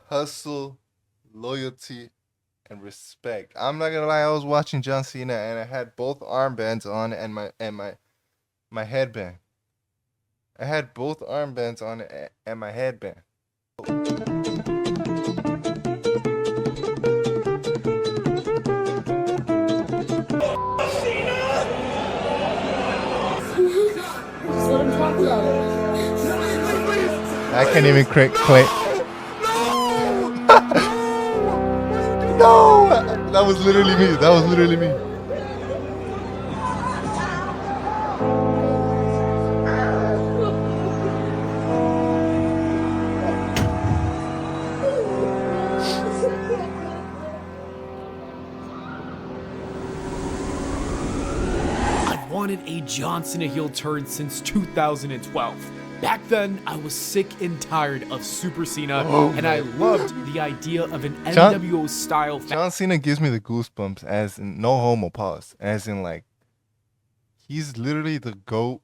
hustle, loyalty, and respect. I'm not gonna lie, I was watching John Cena and I had both armbands on and my headband. I had both armbands on and my headband. I can't even claim. No, that was literally me. That was literally me. I've wanted a John Cena heel turn since 2012. Back then, I was sick and tired of Super Cena, and I loved the idea of an NWO style. John Cena gives me the goosebumps, as in no homo pause, as in like he's literally the GOAT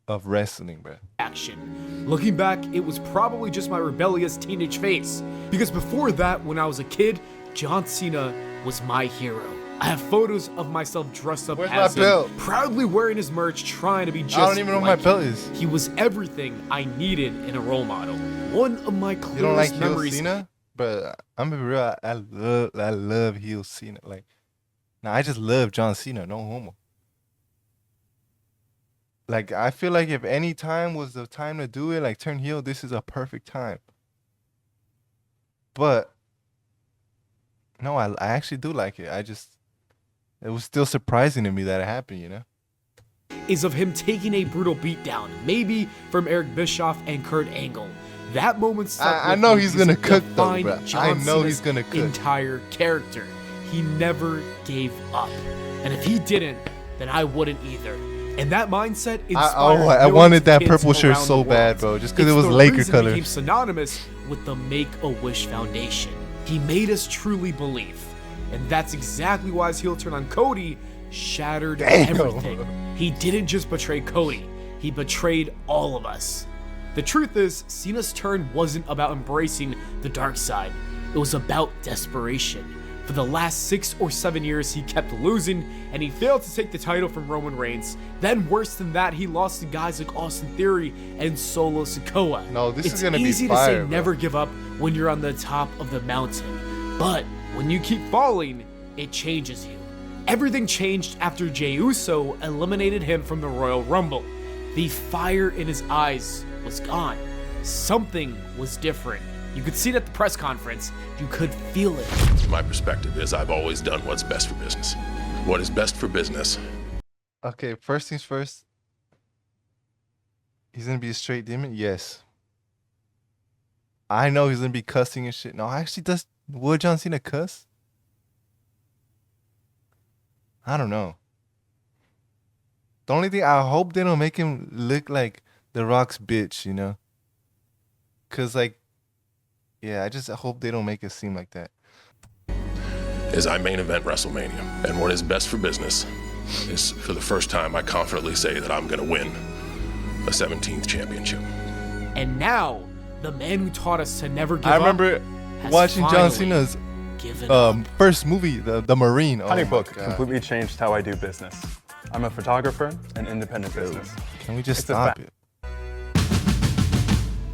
of wrestling, bro. Action. Looking back, it was probably just my rebellious teenage face, because before that, when I was a kid, John Cena was my hero. I have photos of myself dressed up as him, proudly wearing his merch, trying to be just I don't even know like what my belt is. He was everything I needed in a role model. One of my clearest You don't like memories. heel Cena? But I'm gonna be real, I love heel Cena. Like, nah, I just love John Cena, no homo. Like, I feel like if any time was the time to do it, like turn heel, this is a perfect time. But no, I actually do like it. It was still surprising to me that it happened, you know? Is of him taking a brutal beatdown, maybe from Eric Bischoff and Kurt Angle. That moment stuck I with know me he's because gonna it cook though, defined bro. John I know he's Cena's gonna cook. entire character. He never gave up. And if he didn't, then I wouldn't either. And that mindset inspired I wanted that kids purple shirt around so the bad, world. bro, just 'cause it It's was the Laker reason colors. It became synonymous with the Make-A-Wish Foundation. He made us truly believe. And that's exactly why his heel turn on Cody shattered everything. He didn't just betray Cody, he betrayed all of us. The truth is, Cena's turn wasn't about embracing the dark side. It was about desperation. For the last 6 or 7 years, he kept losing, and he failed to take the title from Roman Reigns. Then, worse than that, he lost to guys like Austin Theory and Solo Sikoa. No, this is gonna be It's easy to fire, say bro. never give up when you're on the top of the mountain. But when you keep falling, it changes you. Everything changed after Jey Uso eliminated him from the Royal Rumble. The fire in his eyes was gone. Something was different. You could see it at the press conference. You could feel it. My perspective is I've always done what's best for business. What is best for business? Okay, first things first. He's gonna be a straight demon? Yes. I know he's gonna be cussing and shit. No, actually, would John Cena cuss? I don't know. The only thing, I hope they don't make him look like The Rock's bitch, you know? Cause like, yeah, I just hope they don't make it seem like that. Is I main event WrestleMania, and what is best for business is, for the first time, I confidently say that I'm gonna win a 17th championship. And now, the man who taught us to never give I up remember has watching John finally Cena's given up. first movie, The Marine. Oh my HoneyBook God. completely changed how I do business. I'm a photographer and independent business. Can we just It's a stop fact. it?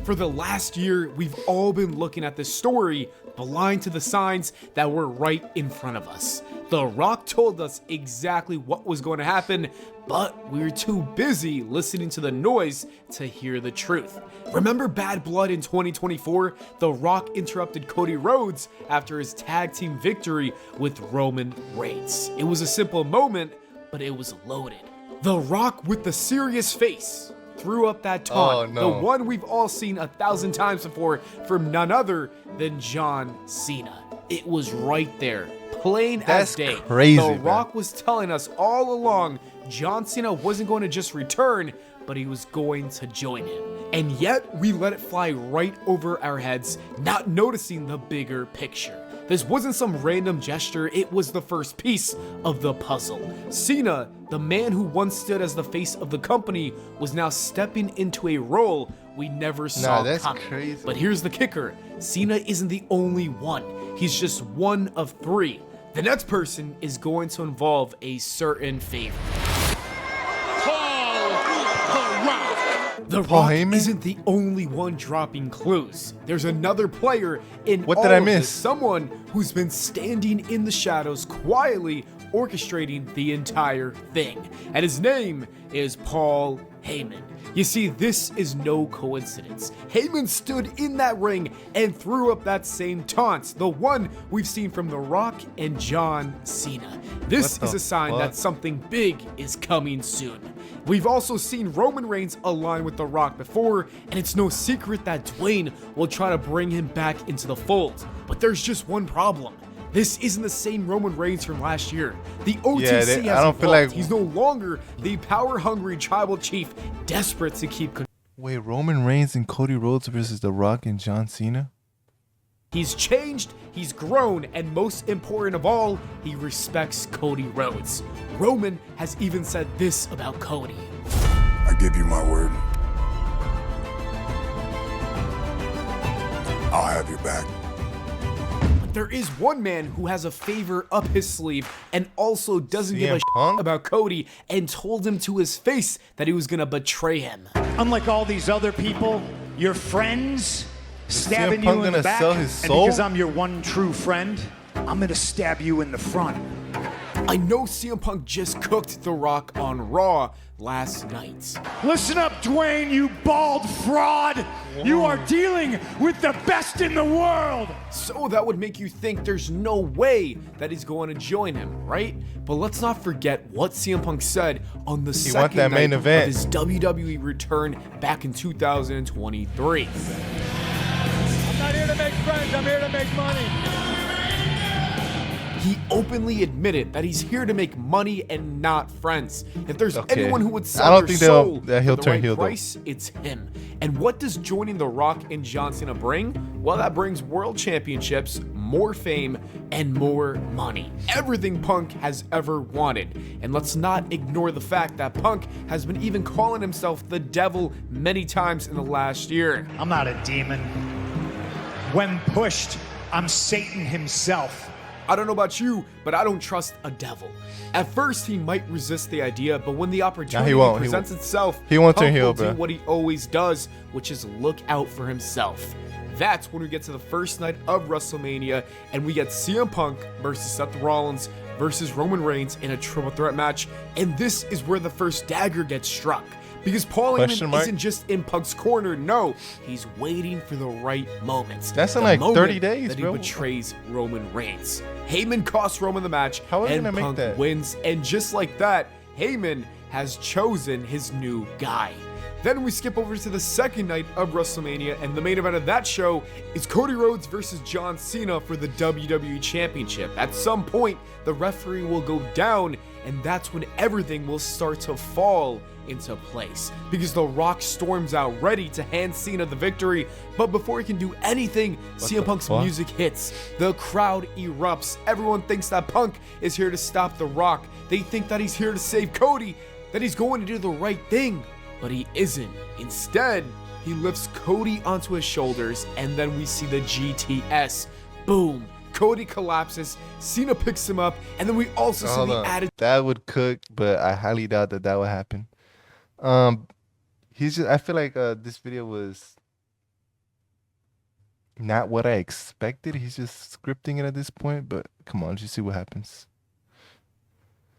For the last year, we've all been looking at this story, blind to the signs that were right in front of us. The Rock told us exactly what was going to happen, but we were too busy listening to the noise to hear the truth. Remember Bad Blood in 2024? The Rock interrupted Cody Rhodes after his tag team victory with Roman Reigns. It was a simple moment, but it was loaded. The Rock with the serious face threw up that taunt, Oh, no. the one we've all seen 1,000 times before from none other than John Cena. It was right there, plain That's as day. crazy, The man. Rock was telling us all along John Cena wasn't going to just return, but he was going to join him. And yet, we let it fly right over our heads, not noticing the bigger picture. This wasn't some random gesture, it was the first piece of the puzzle. Cena, the man who once stood as the face of the company, was now stepping into a role we never saw that's coming. crazy. But here's the kicker, Cena isn't the only one. He's just one of 3. The next person is going to involve a certain favorite. The Paul Rock Heyman? isn't the only one dropping clues. There's another player in What all did I of this, miss? someone who's been standing in the shadows quietly orchestrating the entire thing. And his name is Paul Heyman. You see, this is no coincidence. Heyman stood in that ring and threw up that same taunt, the one we've seen from The Rock and John Cena. This What is the a sign fuck? that something big is coming soon. We've also seen Roman Reigns align with The Rock before, and it's no secret that Dwayne will try to bring him back into the fold. But there's just one problem. This isn't the same Roman Reigns from last year. The OTC has I don't evolved. feel like- He's no longer the power-hungry tribal chief desperate to keep control. Wait, Roman Reigns and Cody Rhodes versus The Rock and John Cena? He's changed, he's grown, and most important of all, he respects Cody Rhodes. Roman has even said this about Cody. I give you my word. I'll have your back. But there is one man who has a favor up his sleeve and also doesn't give a CM Punk? about Cody and told him to his face that he was gonna betray him. Unlike all these other people, your friends stabbing CM Punk you in the gonna back, sell his and soul? because I'm your one true friend, I'm gonna stab you in the front. I know CM Punk just cooked The Rock on Raw last night. Listen up, Dwayne, you bald fraud! You are dealing with the best in the world! So that would make you think there's no way that he's going to join him, right? But let's not forget what CM Punk said on the want second that night main event. of his WWE return back in 2023. I'm not here to make friends, I'm here to make money. He openly admitted that he's here to make money and not friends. If there's Okay. anyone who would I sell don't their think soul that he'll for the turn right heel, though. price, it's him. And what does joining The Rock and John Cena bring? Well, that brings world championships, more fame, and more money. Everything Punk has ever wanted. And let's not ignore the fact that Punk has been even calling himself the devil many times in the last year. I'm not a demon. When pushed, I'm Satan himself. I don't know about you, but I don't trust a devil. At first, he might resist the idea, but when the opportunity won't. He presents itself, He won't turn Punk heel, will bro. do what he always does, which is look out for himself. That's when we get to the first night of WrestleMania, and we get CM Punk versus Seth Rollins versus Roman Reigns in a triple threat match, and this is where the first dagger gets struck. Because Paul Question Heyman mark? isn't just in Punk's corner, no, he's waiting for the right moments. That's in The like moment 30 days, that he bro. betrays Roman Reigns. Heyman costs Roman the match, How are they and gonna make Punk that? wins, and just like that, Heyman has chosen his new guy. Then we skip over to the second night of WrestleMania, and the main event of that show is Cody Rhodes versus John Cena for the WWE Championship. At some point, the referee will go down, and that's when everything will start to fall into place. Because The Rock storms out ready to hand Cena the victory, but before he can do anything, CM Punk's fuck? music hits. The crowd erupts. Everyone thinks that Punk is here to stop The Rock. They think that he's here to save Cody, that he's going to do the right thing. But he isn't. Instead, he lifts Cody onto his shoulders, and then we see the GTS. Boom. Cody collapses, Cena picks him up, and then we also see Hold the on. attitude. That would cook, but I highly doubt that would happen. He's just. I feel like this video was not what I expected. He's just scripting it at this point. But come on, just see what happens.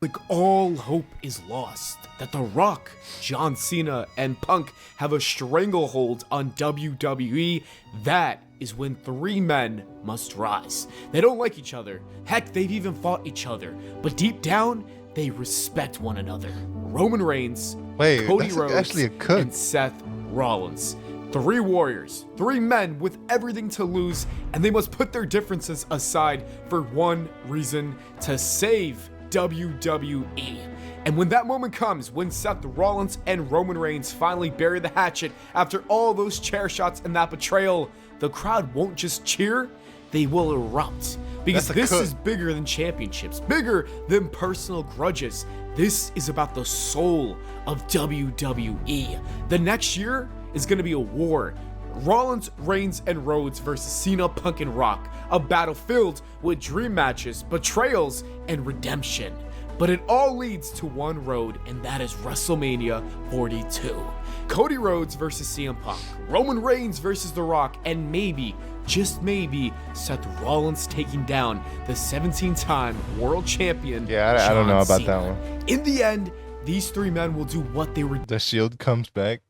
Like all hope is lost, that The Rock, John Cena, and Punk have a stranglehold on WWE. That is when 3 men must rise. They don't like each other. Heck, they've even fought each other. But deep down, they respect one another. Roman Reigns, Wait, Cody that's Rhodes, actually a cook. and Seth Rollins. 3 warriors, 3 men with everything to lose, and they must put their differences aside for one reason: to save WWE. And when that moment comes, when Seth Rollins and Roman Reigns finally bury the hatchet after all those chair shots and that betrayal, the crowd won't just cheer, they will erupt. Because this is bigger than championships, bigger than personal grudges. This is about the soul of WWE. The next year is going to be a war. Rollins, Reigns, and Rhodes versus Cena, Punk, and Rock. A battle filled with dream matches, betrayals, and redemption. But it all leads to one road, and that is WrestleMania 42. Cody Rhodes versus CM Punk, Roman Reigns versus The Rock, and maybe, just maybe, Seth Rollins taking down the 17-time world champion. Yeah, I don't know about Cena. that one. In the end, these three men will do what they were. The Shield comes back.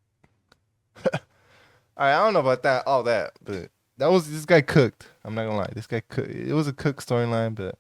All right, I don't know about that, all that, but this guy cooked. I'm not gonna lie, this guy cooked. It was a cooked storyline, but